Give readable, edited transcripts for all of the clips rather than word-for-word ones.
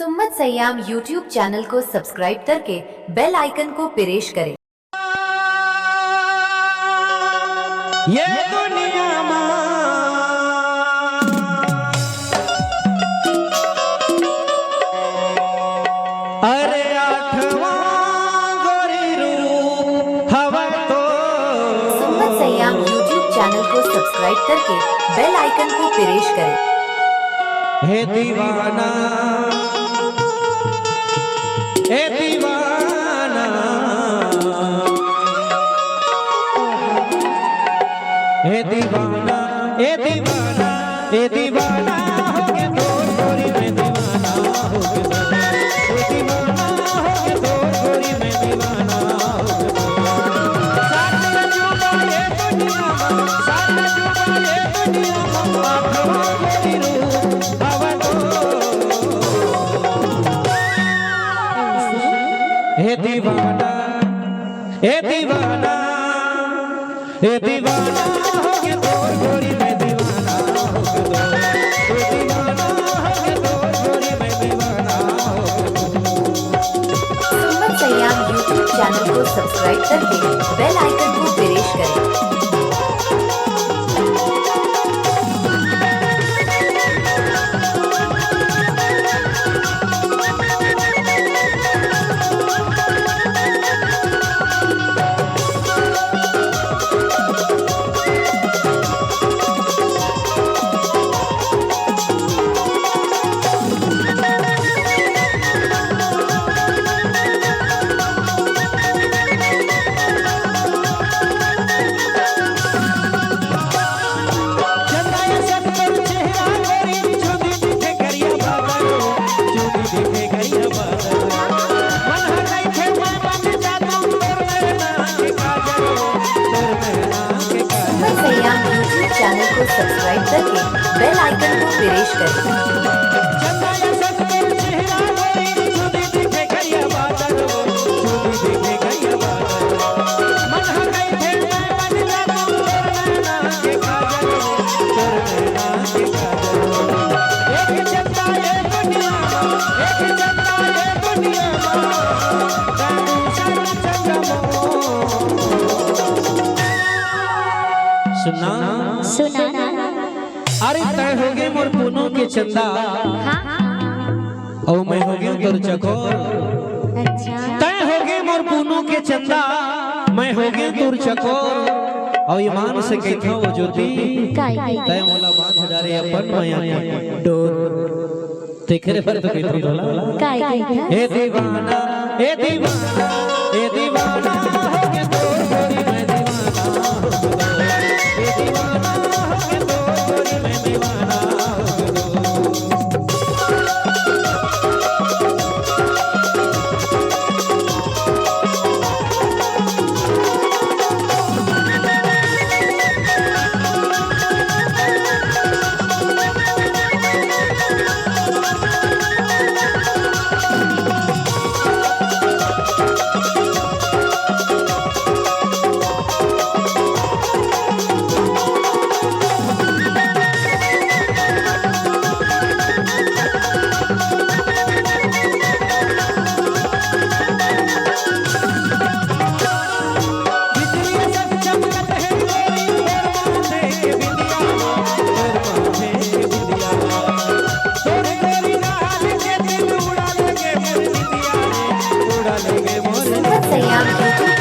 सुम्मत Siam YouTube channel को subscribe करके बेल icon को प्रेस करें। ये दुनिया अरे आठवां गोरी रूप हवा तो। सुम्मत सयाम यूट्यूब चैनल को सब्सक्राइब करके बेल आइकन को प्रेस करें। हे दीवाना हे दीवाना हे दीवाना हे दीवाना हे दीवाना हो गए तोर गोरी में दीवाना हो गए हे दीवाना हो गए तोर गोरी में दीवाना हो गए। साथ जुड़ा ये दुनिया साथ जुड़ा ये दुनिया आठवां गोरी रूप हवा तो। हे दीवाना हे दीवाना हे दीवाना हो गया तोर गोरी में दीवाना हो गया हे दीवाना हो गया तोर गोरी में दीवाना हो गया। सुम्मत सयाम यूट्यूब चैनल को सब्सक्राइब करके बेल आइकन को प्रेस करें। चैनल को सब्सक्राइब करके बेल आइकन को प्रेस करें। सुना सुना अरे तय हो गए मोर पुनो के चंदा और मैं हो गया तोर चकोर। अच्छा तय हो गए मोर पुनो के चंदा मैं हो गया तोर चकोर और ईमान से कहता वो ज्योति तय मोला बांध डारे अपन माया के डोर तेरे पर तो कहता होला हे दीवाना हे दीवाना हे दीवाना हो गया तोर गोरी में दीवाना हो गया हे दीवाना हो गया तोर गोरी में दीवाना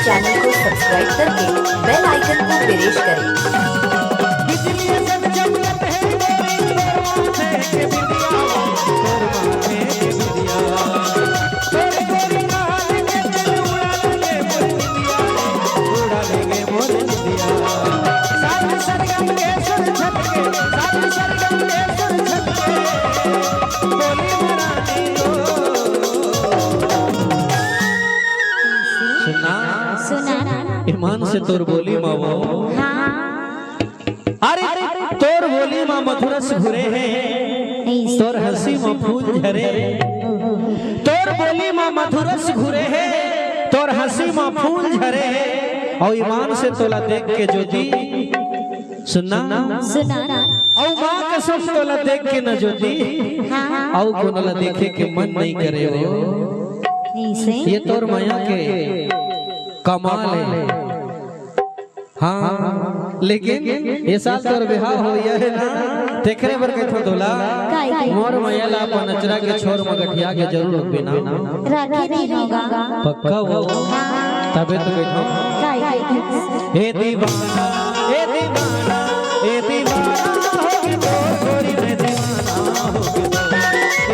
चैनल को सब्सक्राइब करके बेल आइकन को प्रेस करें। ईमान से तोर बोली मावो अरे तोर बोली माँ मधुरस घुरे है तोर हंसी माँ फूल झरे तोर बोली माँ मधुरस घुरे है तोर हंसी माँ फूल झरे और ईमान से तोला देख के ज्योति सुनना सुना और माँ कसम तोला देख के न ज्योति हाँ आउ कोनला देखे के मन नहीं करे हो। ऐसे ये तोर माया के कमाल है। हाँ लेकिन ये साल तोर बिहार हो या है ना देखरे बर के थोला मोर माया ला अपन अचरा के छोर मगठिया के जरूर रखबे ना राखी नहीं होगा पक्का हो तबे तो बैठो। ए दीवाना ए दीवाना ए दीवाना हो के तो गोरी में दीवाना हो के तो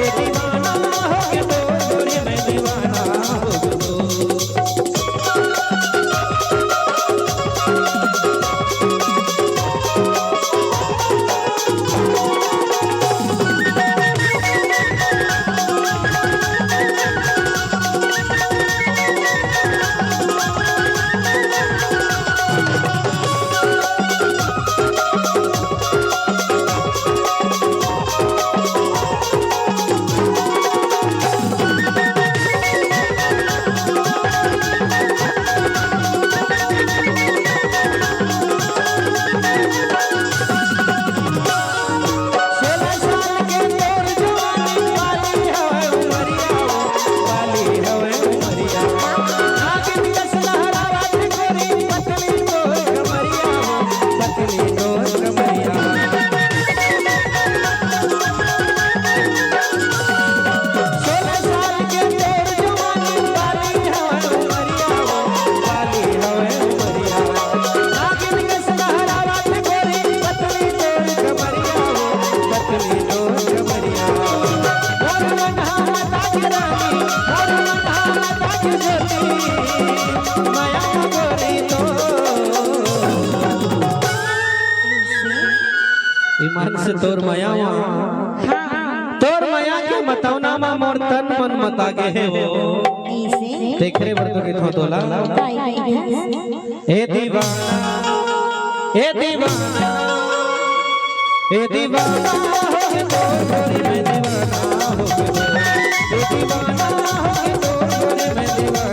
ए दीवाना हो के तो गोरी में दीवाना हो के तो। ईमान से तोर माया तोर माया के मतौना मा मोर तन मन मता गे है हो। ऐसे देखरे बर तो किथो तोला ए दीवाना ए दीवाना ए दीवाना हो के तो गोरी में दीवाना हो के तो ए दीवाना हो के तो गोरी में दीवाना